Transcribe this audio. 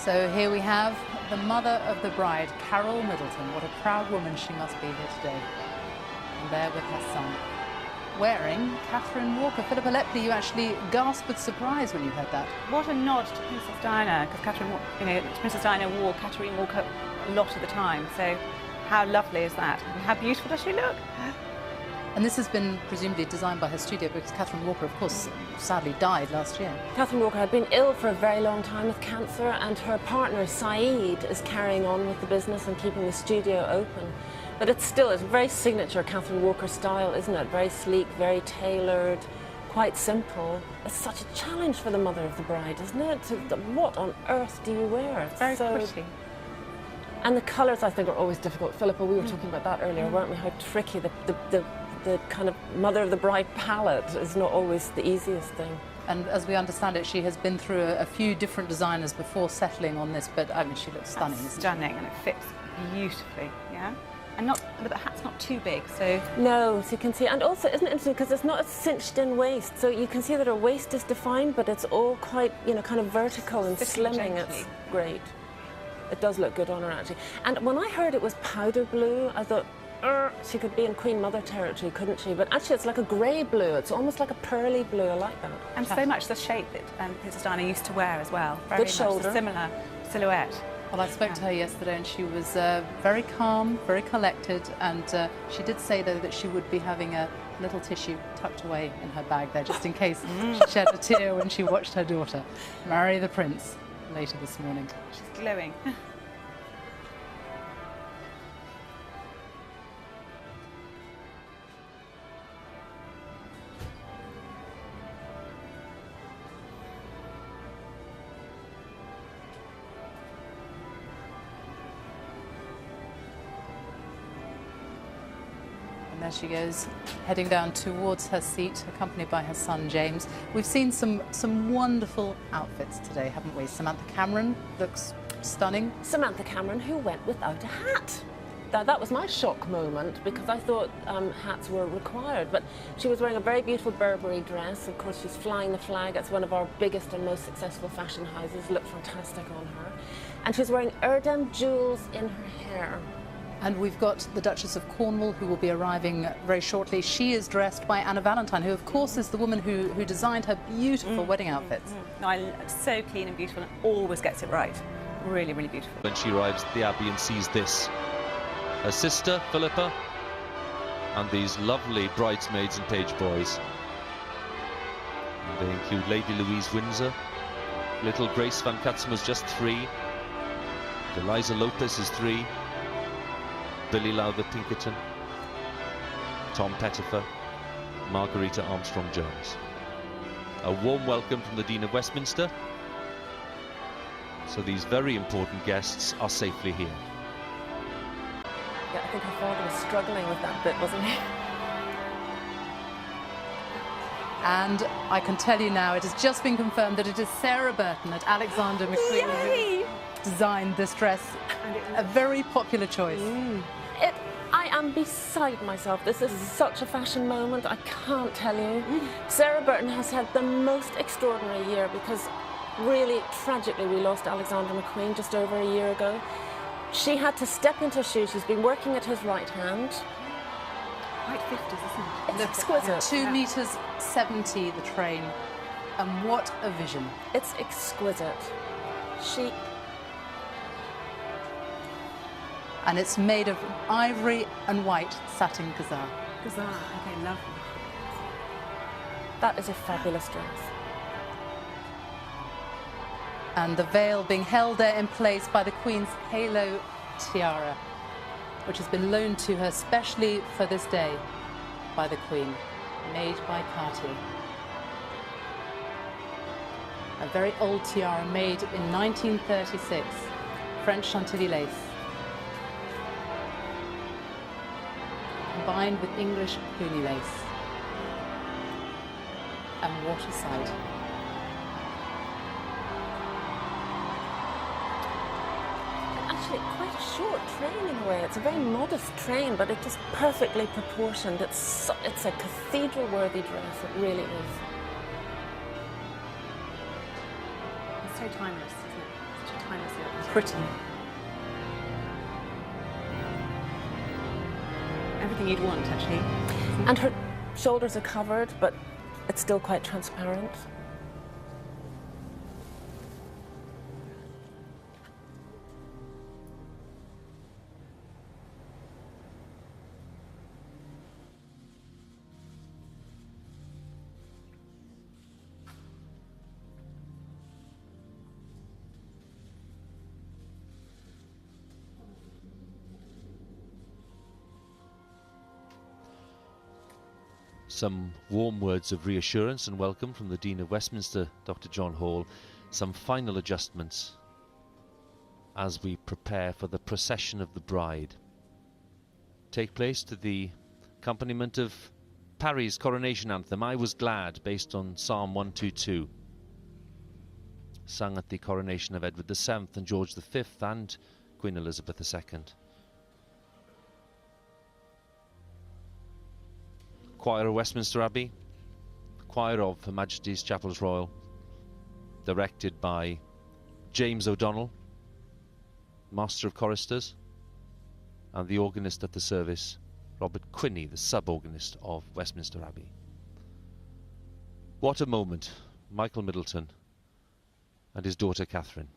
So here we have the mother of the bride, Carol Middleton. What a proud woman she must be here today. And there with her son, wearing Catherine Walker. Philippa Lepley, you actually gasped with surprise when you heard that. What a nod to Princess Diana, because Princess Diana wore Catherine Walker a lot of the time. So how lovely is that? And how beautiful does she look? And this has been presumably designed by her studio because Catherine Walker, of course, sadly died last year. Catherine Walker had been ill for a very long time with cancer, and her partner, Saeed, is carrying on with the business and keeping the studio open. But it's a very signature Catherine Walker style, isn't it? Very sleek, very tailored, quite simple. It's such a challenge for the mother of the bride, isn't it? What on earth do you wear? It's very pretty. And the colours, I think, are always difficult. Philippa, we were talking about that earlier, weren't we? How tricky the kind of mother of the bride palette is not always the easiest thing. And as we understand it, she has been through a few different designers before settling on this, but I mean, she looks stunning, isn't she? Stunning, and it fits beautifully, yeah? And but the hat's not too big, so... No, so you can see, and also, isn't it interesting, because it's not a cinched-in waist, so you can see that her waist is defined, but it's all quite, kind of vertical and slimming. It's great. It does look good on her, actually. And when I heard it was powder blue, I thought, she could be in Queen Mother territory, couldn't she? But actually, it's like a grey blue. It's almost like a pearly blue. I like that. And so much the shape that Princess Diana used to wear as well. Very good shoulder. Much a similar silhouette. Well, I spoke to her yesterday, and she was very calm, very collected, and she did say, though, that she would be having a little tissue tucked away in her bag there, just in case she shed a tear when she watched her daughter marry the prince later this morning. She's glowing. There she goes, heading down towards her seat, accompanied by her son, James. We've seen some wonderful outfits today, haven't we? Samantha Cameron looks stunning. Samantha Cameron, who went without a hat. That was my shock moment, because I thought hats were required. But she was wearing a very beautiful Burberry dress. Of course, she's flying the flag. It's one of our biggest and most successful fashion houses. Looked fantastic on her. And she's wearing Erdem jewels in her hair. And we've got the Duchess of Cornwall, who will be arriving very shortly. She is dressed by Anna Valentine, who, of course, is the woman who designed her beautiful wedding outfits. No, I'm so clean and beautiful and always gets it right. Really, really beautiful. When she arrives at the Abbey and sees this, her sister, Philippa, and these lovely bridesmaids and page boys. And they include Lady Louise Windsor, little Grace Van Katzemer's just 3, Eliza Lopez is 3, Billy Lowther Pinkerton, Tom Pettifer, Margarita Armstrong-Jones. A warm welcome from the Dean of Westminster. So these very important guests are safely here. Yeah, I think her father was struggling with that bit, wasn't he? And I can tell you now, it has just been confirmed that it is Sarah Burton at Alexander McQueen who designed this dress. A very popular choice. I am beside myself. This is such a fashion moment, I can't tell you. Sarah Burton has had the most extraordinary year, because really, tragically, we lost Alexander McQueen just over a year ago. She had to step into his shoes. She's been working at his right hand. Quite 50s, isn't it? It's exquisite. 2 meters 70 the train, and what a vision. It's exquisite. And it's made of ivory and white satin gazelle. Gazelle, okay, lovely. That is a fabulous dress. And the veil being held there in place by the Queen's halo tiara, which has been loaned to her specially for this day by the Queen, made by Cartier. A very old tiara made in 1936, French Chantilly lace, combined with English Cluny lace. And what a sight. Actually, quite a short train in a way. It's a very modest train, but it's just perfectly proportioned. It's a cathedral-worthy dress. It really is. It's so timeless, isn't it? Such a Tiny silk. Pretty. Everything you'd want, actually. And her shoulders are covered, but it's still quite transparent. Some warm words of reassurance and welcome from the Dean of Westminster, Dr. John Hall. Some final adjustments as we prepare for the procession of the bride. Take place to the accompaniment of Parry's coronation anthem, I Was Glad, based on Psalm 122. Sung at the coronation of Edward VII and George V and Queen Elizabeth II. Choir of Westminster Abbey, choir of Her Majesty's Chapels Royal, directed by James O'Donnell, Master of Choristers, and the organist at the service, Robert Quinney, the sub-organist of Westminster Abbey. What a moment, Michael Middleton and his daughter Catherine.